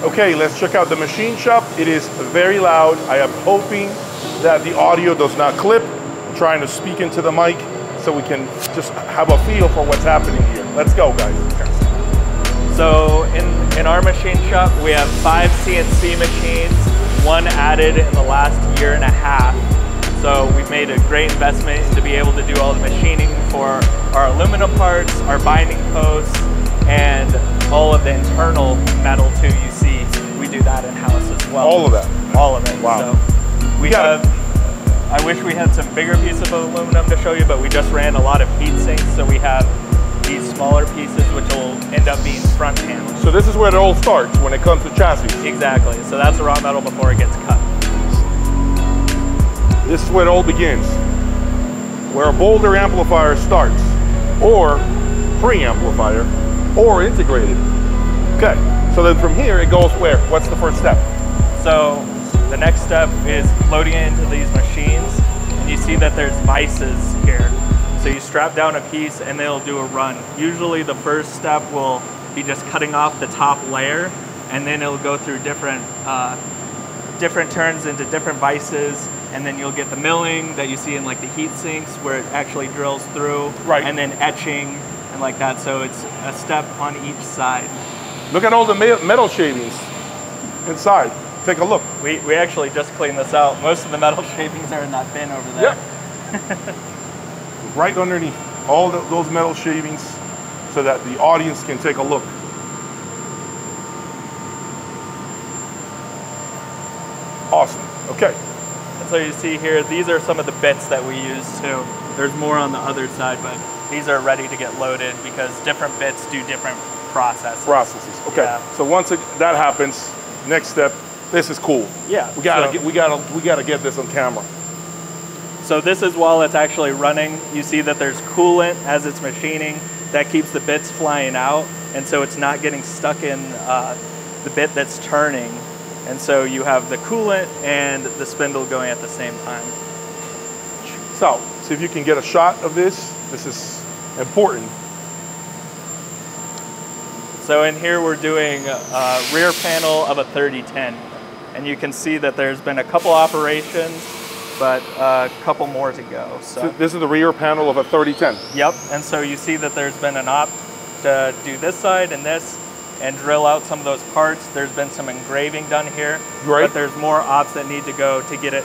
Okay, let's check out the machine shop. It is very loud. I am hoping that the audio does not clip. I'm trying to speak into the mic so we can just have a feel for what's happening here. Let's go, guys. So in our machine shop, we have 5 CNC machines, 1 added in the last year and a half. So we've made a great investment to be able to do all the machining for our aluminum parts, our binding posts, and all of the internal metal too. You see, we do that in-house as well. All of that? All of it. Wow. So we have, I wish we had some bigger pieces of aluminum to show you, but we just ran a lot of heat sinks, so we have these smaller pieces which will end up being front panels. So this is where it all starts when it comes to chassis? Exactly. So that's the raw metal before it gets cut. This is where it all begins. Where a Boulder amplifier starts, or pre-amplifier, or integrated. Okay, so then from here it goes where? What's the first step? So the next step is loading it into these machines, and you see that there's vices here. So you strap down a piece and they'll do a run. Usually the first step will be just cutting off the top layer, and then it'll go through different turns into different vices, and then you'll get the milling that you see in like the heat sinks where it actually drills through, right, and then etching and like that. So it's a step on each side. Look at all the metal shavings inside. Take a look. We actually just cleaned this out. Most of the metal shavings are in that bin over there. Yep. Right underneath all those metal shavings so that the audience can take a look. Awesome. Okay. And so you see here, these are some of the bits that we use too. There's more on the other side, but these are ready to get loaded because different bits do different processes. Okay. Yeah. So once that happens, next step. This is cool. Yeah. We gotta get this on camera. So this is while it's actually running. You see that there's coolant as it's machining. That keeps the bits flying out, and so it's not getting stuck in the bit that's turning. And so you have the coolant and the spindle going at the same time. So, see if you can get a shot of this. This is important. So in here we're doing a rear panel of a 3010. And you can see that there's been a couple operations, but a couple more to go. So this is the rear panel of a 3010. Yep, and so you see that there's been an op to do this side and this, and drill out some of those parts. There's been some engraving done here, right, but there's more ops that need to go to get it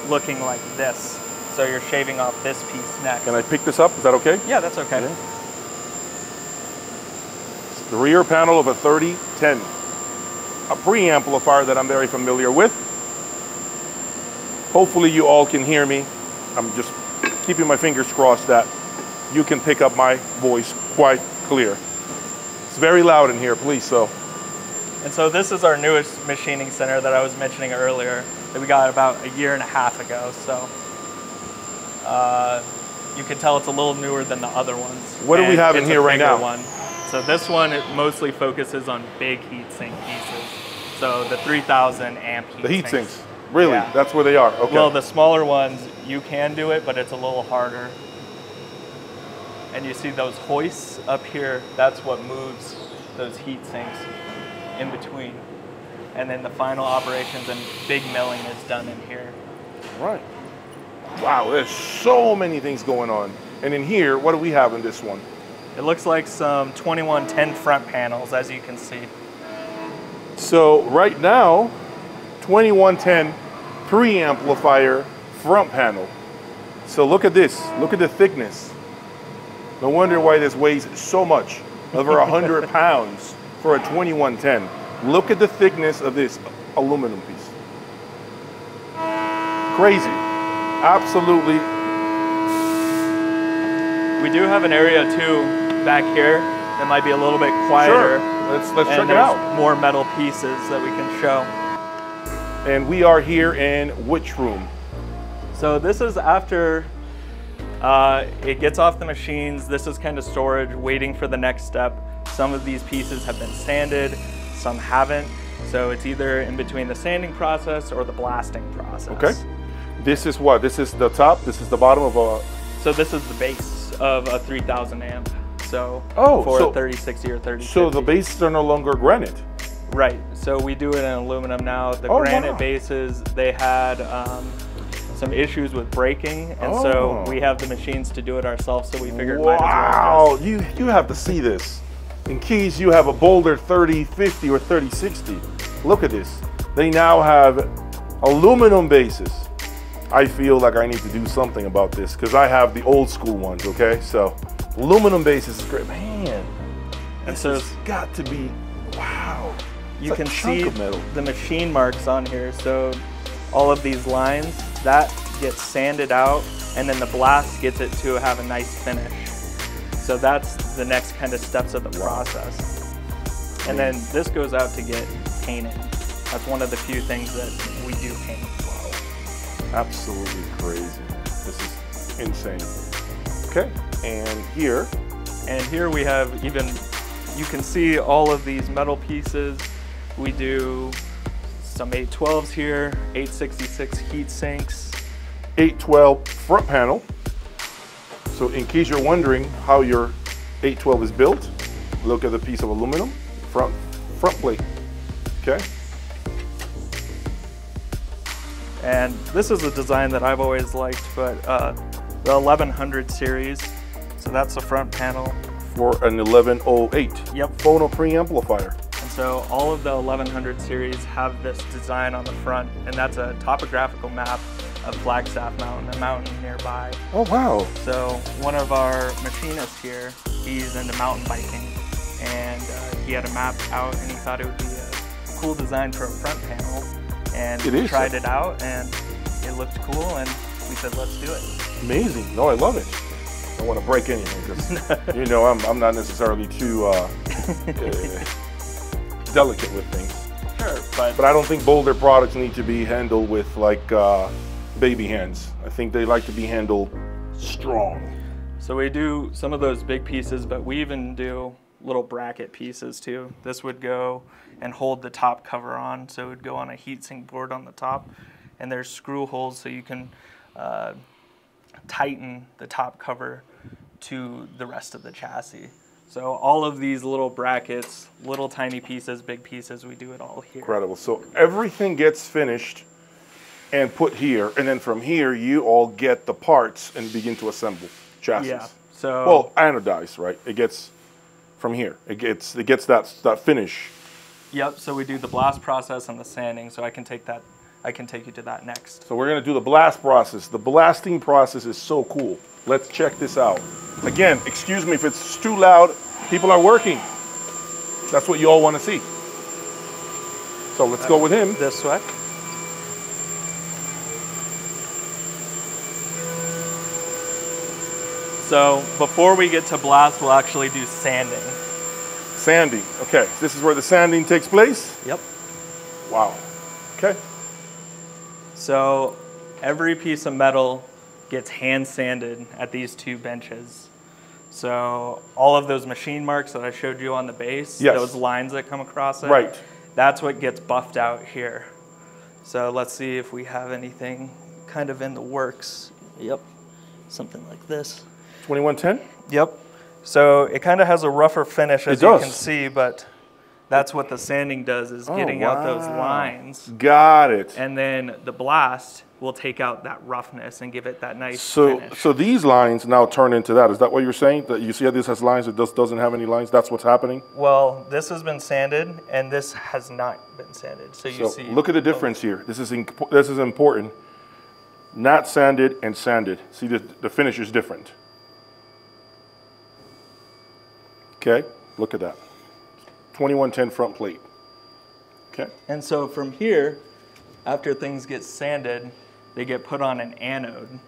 looking like this. So you're shaving off this piece next. Can I pick this up? Is that okay? Yeah, that's okay. Yeah. It's the rear panel of a 3010. A pre-amplifier that I'm very familiar with. Hopefully you all can hear me. I'm just keeping my fingers crossed that you can pick up my voice quite clear. It's very loud in here, please. So. And so this is our newest machining center that I was mentioning earlier that we got about a year and a half ago. So you can tell it's a little newer than the other ones. What do we have in here right now? One. So this one, it mostly focuses on big heat sink pieces. So the 3000 amp heat The heat sinks. sinks, really? Yeah. That's where they are, okay. Well, the smaller ones, you can do it, but it's a little harder. And you see those hoists up here, that's what moves those heat sinks in between. And then the final operations and big milling is done in here. Right. Wow, there's so many things going on. And in here, what do we have in this one? It looks like some 2110 front panels, as you can see. So right now, 2110 pre-amplifier front panel. So look at this, look at the thickness. No wonder why this weighs so much, over 100 pounds for a 2110. Look at the thickness of this aluminum piece. Crazy, absolutely. We do have an area too back here that might be a little bit quieter. Sure. Let's check it out. More metal pieces that we can show. And we are here in which room? So this is after it gets off the machines. This is kind of storage, waiting for the next step. Some of these pieces have been sanded, some haven't. So it's either in between the sanding process or the blasting process. Okay. This is what? This is the top? This is the bottom of a... So this is the base of a 3000 amp. So for a 3060 or 3050. So the bases are no longer granite? Right, so we do it in aluminum now. The Oh, granite wow. bases, they had some issues with braking, and so we have the machines to do it ourselves, so we figured might as well Wow, you have to see this. In Keys, you have a Boulder 3050 or 3060. Look at this. They now have aluminum bases. I feel like I need to do something about this because I have the old school ones, okay? So aluminum bases is great. Man, this has got to be, wow. You It's a can chunk see of metal. the machine marks on here, so all of these lines, that gets sanded out, and then the blast gets it to have a nice finish. So that's the next kind of steps of the process. And then this goes out to get painted. That's one of the few things that we do paint. Wow. Absolutely crazy. This is insane. Okay, and here. And here we have even, you can see all of these metal pieces. We do some 812s here, 866 heat sinks. 812 front panel. So in case you're wondering how your 812 is built, look at the piece of aluminum, front plate, okay? And this is a design that I've always liked, but the 1100 series, so that's the front panel. For an 1108. Yep. Phono preamplifier. And so all of the 1100 series have this design on the front, and that's a topographical map of Flagstaff Mountain, a mountain nearby. Oh, wow. So one of our machinists here, he's into mountain biking, and he had a map out, and he thought it would be a cool design for a front panel, and we tried it out, and it looked cool, and we said, let's do it. Amazing. No, I love it. I don't want to break anything because, you know, I'm not necessarily too delicate with things. Sure, but I don't think Boulder products need to be handled with like baby hands. I think they like to be handled strong. so we do some of those big pieces, but we even do little bracket pieces too. This would go and hold the top cover on, so it would go on a heatsink board on the top, and there's screw holes so you can tighten the top cover to the rest of the chassis. So all of these little brackets, little tiny pieces, big pieces, we do it all here. Incredible. So everything gets finished and put here, and then from here you all get the parts and begin to assemble chassis. Yeah. So well, anodized, right? It gets from here. It gets that finish. Yep. So we do the blast process and the sanding. So I can take you to that next. So we're gonna do the blast process. The blasting process is so cool. Let's check this out. Again, excuse me if it's too loud. People are working. That's what you all want to see. So let's go with him. This way. So before we get to blast, we'll actually do sanding. Sanding. Okay, this is where the sanding takes place? Yep. Wow. Okay. So every piece of metal gets hand sanded at these two benches. So all of those machine marks that I showed you on the base, yes, those lines that come across it, right, that's what gets buffed out here. So let's see if we have anything kind of in the works. Yep, something like this. 2110? Yep. So it kind of has a rougher finish, as you can see, but that's what the sanding does, is getting out those lines. Got it. And then the blast will take out that roughness and give it that nice finish. So these lines now turn into that. Is that what you're saying? That you see how this has lines, it doesn't have any lines? That's what's happening? Well, this has been sanded, and this has not been sanded. So you see. Look at the difference here. This is important. Not sanded and sanded. See, the finish is different. Okay, look at that. 2110 front plate. Okay. And so from here, after things get sanded, they get put on an anode.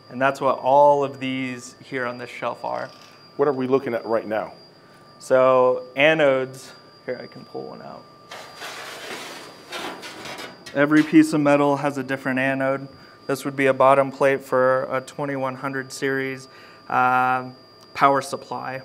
And that's what all of these here on this shelf are. What are we looking at right now? So anodes, here I can pull one out. Every piece of metal has a different anode. This would be a bottom plate for a 2100 series power supply.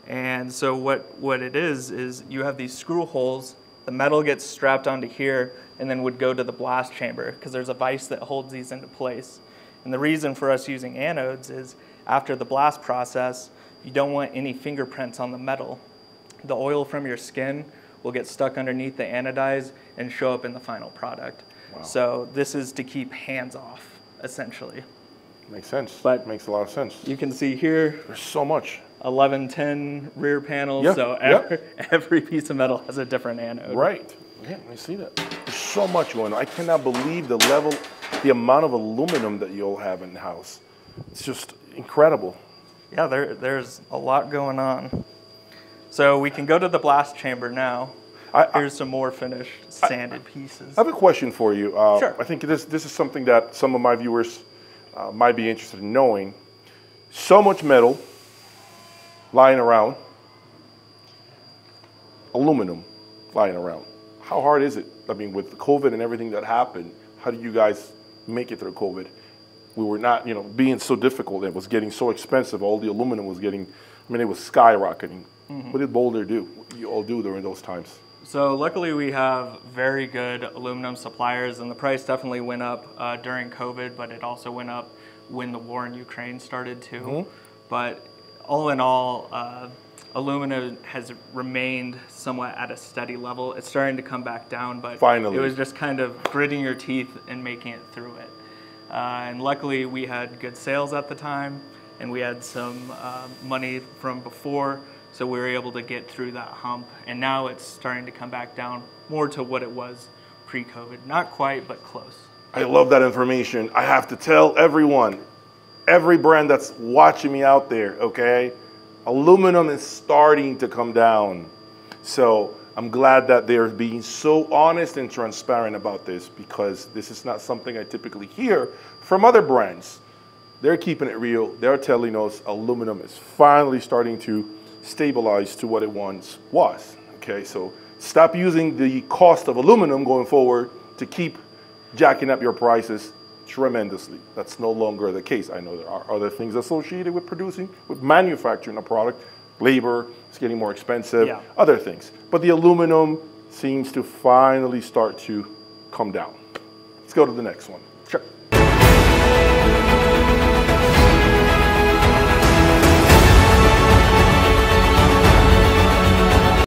And so what it is you have these screw holes, the metal gets strapped onto here and then would go to the blast chamber because there's a vise that holds these into place. And the reason for us using anodes is after the blast process, you don't want any fingerprints on the metal. The oil from your skin will get stuck underneath the anodize and show up in the final product. Wow. So this is to keep hands off, essentially. Makes sense. But makes a lot of sense. You can see here, there's so much. 1110 rear panels, Yeah, so every piece of metal has a different anode. Right. Yeah, I see that. There's so much going on. I cannot believe the level, the amount of aluminum that you'll have in the house. It's just incredible. Yeah, there's a lot going on. So we can go to the blast chamber now. Here's some more finished sanded pieces. I have a question for you. Sure. I think this is something that some of my viewers might be interested in knowing. So much metal lying around, aluminum lying around. How hard is it? I mean, with COVID and everything that happened, how did you guys make it through COVID? We were not, being so difficult. It was getting so expensive. All the aluminum was getting, it was skyrocketing. Mm-hmm. What did Boulder do? What did you all do during those times? So luckily we have very good aluminum suppliers, and the price definitely went up during COVID, but it also went up when the war in Ukraine started too. Mm-hmm. But all in all, aluminum has remained somewhat at a steady level. It's starting to come back down, but finally, it was just kind of gritting your teeth and making it through it. And luckily we had good sales at the time, and we had some money from before, so we were able to get through that hump. And now it's starting to come back down more to what it was pre-COVID. Not quite, but close. I love that information. I have to tell everyone, every brand that's watching me out there, okay? Aluminum is starting to come down. So I'm glad that they're being so honest and transparent about this, because this is not something I typically hear from other brands. They're keeping it real. They're telling us aluminum is finally starting to stabilize to what it once was, okay? So stop using the cost of aluminum going forward to keep jacking up your prices tremendously. That's no longer the case. I know there are other things associated with manufacturing a product. Labor is getting more expensive, yeah. Other things. But the aluminum seems to finally start to come down. Let's go to the next one.